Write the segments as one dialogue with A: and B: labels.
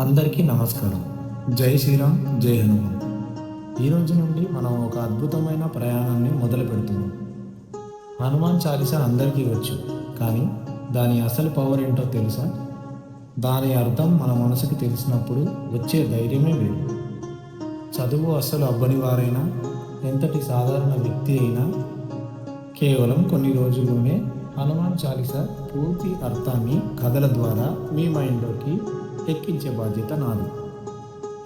A: అందరికీ నమస్కారం. జై శ్రీరామ్, జై హనుమాన్. ఈ రోజు నుండి మనం ఒక అద్భుతమైన ప్రయాణాన్ని మొదలు పెడుతున్నాం. హనుమాన్ చాలీసా అందరికీ వచ్చు, కానీ దాని అసలు పవర్ ఏంటో తెలుసా? దాని అర్థం మన మనసుకి తెలిసినప్పుడు వచ్చే ధైర్యమే వేరు. చదువు అస్సలు అవ్వని వారైనా, ఎంతటి సాధారణ వ్యక్తి అయినా కేవలం కొన్ని రోజుల్లోనే హనుమాన్ చాలీసా పూర్తి అర్థాన్ని కథల ద్వారా మీ మైండ్లోకి ఎక్కించే బాధ్యత నాది.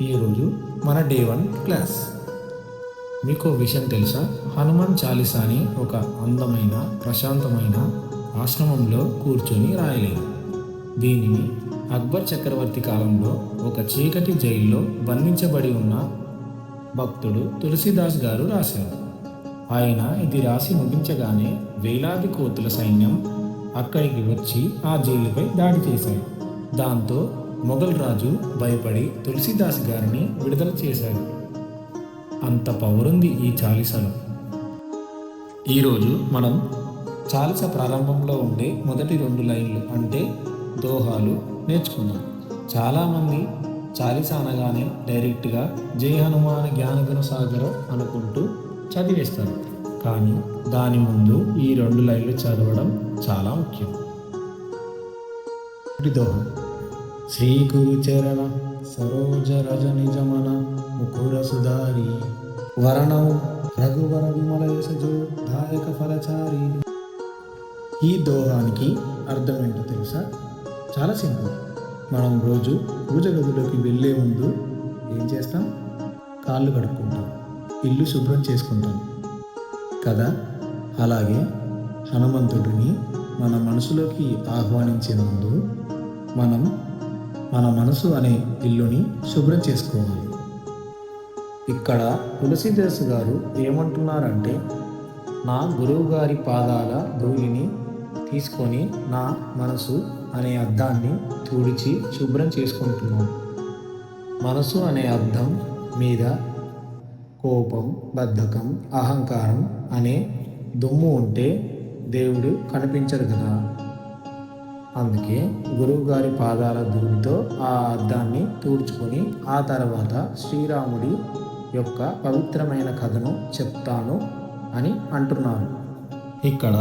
A: ఈరోజు మన డే 1 క్లాస్. మీకు విషయం తెలుసా? హనుమాన్ చాలీసాని ఒక అందమైన ప్రశాంతమైన ఆశ్రమంలో కూర్చొని రాయలేదు. దీనిని అక్బర్ చక్రవర్తి కాలంలో ఒక చీకటి జైల్లో బంధించబడి ఉన్న భక్తుడు తులసీదాస్ గారు రాశారు. ఆయన ఇది రాసి ముగించగానే వేలాది కోతుల సైన్యం అక్కడికి వచ్చి ఆ జైలుపై దాడి చేశారు. దాంతో మొఘల్ రాజు భయపడి తులసీదాస్ గారిని విడుదల చేశాడు. అంత పవర్ ఉంది ఈ చాలీసాలో. ఈరోజు మనం చాలీస ప్రారంభంలో ఉండే మొదటి 2 లైన్లు అంటే దోహాలు నేర్చుకుందాం. చాలామంది చాలీస అనగానే డైరెక్ట్గా జై హనుమాన్ జ్ఞానగుణ సాగరం అనుకుంటూ చదివేస్తారు. కానీ దాని ముందు ఈ 2 లైన్లు చదవడం చాలా ముఖ్యం. దోహం. శ్రీ గురు చరణ సరోజ రజ నిజమన ముకుర సుధారి వరణం రఘువర విమల యశజో దాయక ఫలచారి. ఈ దోహానికి అర్థం ఏంటో తెలుసా? చాలా సింపుల్. మనం రోజు పూజ గదిలోకి వెళ్ళే ముందు ఏం చేస్తాం? కాళ్ళు కడుక్కుంటాం, ఇల్లు శుభ్రం చేసుకుంటాం కదా. అలాగే హనుమంతుడిని మన మనసులోకి ఆహ్వానించే ముందు మనం మన మనసు అనే ఇల్లుని శుభ్రం చేసుకోవాలి. ఇక్కడ తులసీదాస్ గారు ఏమంటున్నారంటే, నా గురువు గారి పాదాల ధూళిని తీసుకొని నా మనసు అనే అద్దాన్ని తుడిచి శుభ్రం చేసుకుంటున్నాను. మనసు అనే అద్దం మీద కోపం, బద్ధకం, అహంకారం అనే దుమ్ము ఉంటే దేవుడు కనిపించడు కదా. అందుకే గురువు గారి పాదాల ధూళితో ఆ అద్దాన్ని తుడుచుకొని ఆ తర్వాత శ్రీరాముడి యొక్క పవిత్రమైన కథను చెప్తాను అని అంటున్నారు. ఇక్కడ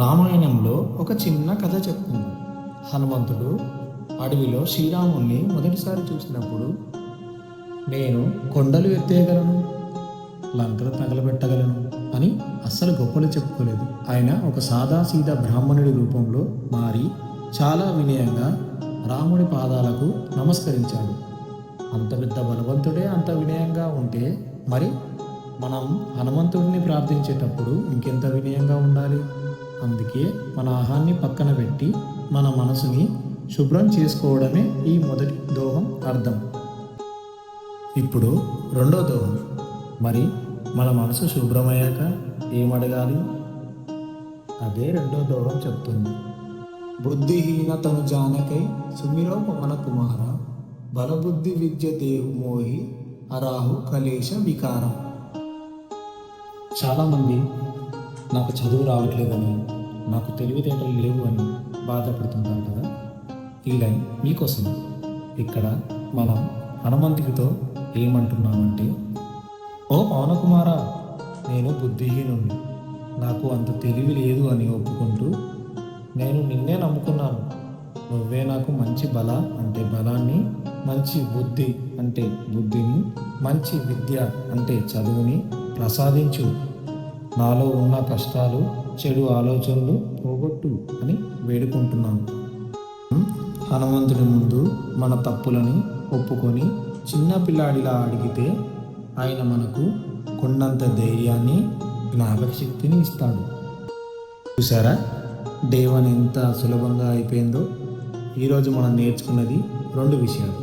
A: రామాయణంలో ఒక చిన్న కథ చెప్తుంది. హనుమంతుడు అడవిలో శ్రీరాముడిని మొదటిసారి చూసినప్పుడు, నేను కొండలు ఎత్తేయగలను, లంకలు తగలబెట్టగలను అని అస్సలు గొప్పలు చెప్పుకోలేదు. ఆయన ఒక సాదాసీదా బ్రాహ్మణుడి రూపంలో మారి చాలా వినయంగా రాముడి పాదాలకు నమస్కరించాడు. అంత పెద్ద బలవంతుడే అంత వినయంగా ఉంటే మరి మనం హనుమంతుడిని ప్రార్థించేటప్పుడు ఇంకెంత వినయంగా ఉండాలి. అందుకే మన ఆహాన్ని పక్కన పెట్టి మన మనసుని శుభ్రం చేసుకోవడమే ఈ మొదటి దోహం అర్థం. ఇప్పుడు 2వ దోహం. మరి మన మనసు శుభ్రమయ్యాక ఏమడగాలి? అదే 2వ దోహం చెప్తుంది. బుద్ధిహీనతను జానకై సుమిరో పవన కుమార బలబుద్ధి విద్య దేవు మోహి అరాహు కలేశ వికారం. చాలామంది నాకు చదువు రావట్లేదని, నాకు తెలివితేటలు లేవు అని బాధపడుతుంటారు కదా. ఈ లైన్ మీకోసం. ఇక్కడ మనం హనుమంతుడితో ఏమంటున్నామంటే, ఓ పవనకుమార, నేను బుద్ధిహీనుణ్ణి, నాకు అంత తెలివి లేదు అని ఒప్పుకుంటూ నేను నిన్నే నమ్ముకున్నాను. నువ్వే నాకు మంచి బల అంటే బలాన్ని, మంచి బుద్ధి అంటే బుద్ధిని, మంచి విద్య అంటే చదువుని ప్రసాదించు. నాలో ఉన్న కష్టాలు, చెడు ఆలోచనలు పోగొట్టు అని వేడుకుంటున్నాను. హనుమంతుడి ముందు మన తప్పులని ఒప్పుకొని చిన్న పిల్లాడిలా అడిగితే ఆయన మనకు కొండంత ధైర్యాన్ని, జ్ఞాపక శక్తిని ఇస్తాడు. చూసారా డే 1 ఎంత సులభంగా అయిపోయిందో. ఈరోజు మనం నేర్చుకున్నది 2 విషయాలు.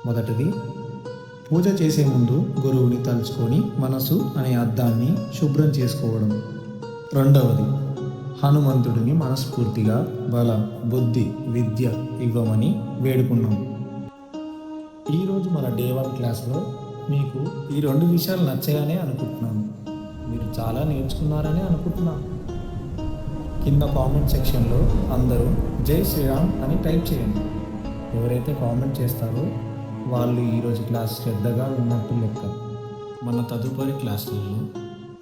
A: మొదటిది, పూజ చేసే ముందు గురువుని తలుచుకొని మనసు అనే అద్దాన్ని శుభ్రం చేసుకోవడం. 2వది, హనుమంతుడిని మనస్ఫూర్తిగా బల, బుద్ధి, విద్య ఇవ్వమని వేడుకున్నాం. ఈరోజు మన డే 1 క్లాస్లో మీకు ఈ 2 విషయాలు నచ్చాయనే అనుకుంటున్నాను. మీరు చాలా నేర్చుకున్నారని అనుకుంటున్నాను. కింద కామెంట్ సెక్షన్లో అందరూ జై శ్రీరామ్ అని టైప్ చేయండి. ఎవరైతే కామెంట్ చేస్తారో వాళ్ళు ఈరోజు క్లాస్ శ్రద్ధగా ఉన్నట్టు లెక్క. మన తదుపరి క్లాసులలో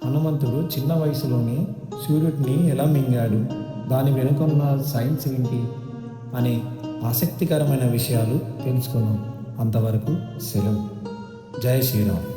A: హనుమంతుడు చిన్న వయసులోనే సూర్యుడిని ఎలా మింగాడు, దాని వెనుకున్న సైన్స్ ఏంటి అనే ఆసక్తికరమైన విషయాలు తెలుసుకున్నాం. అంతవరకు సెలవు. జై శ్రీరామ్.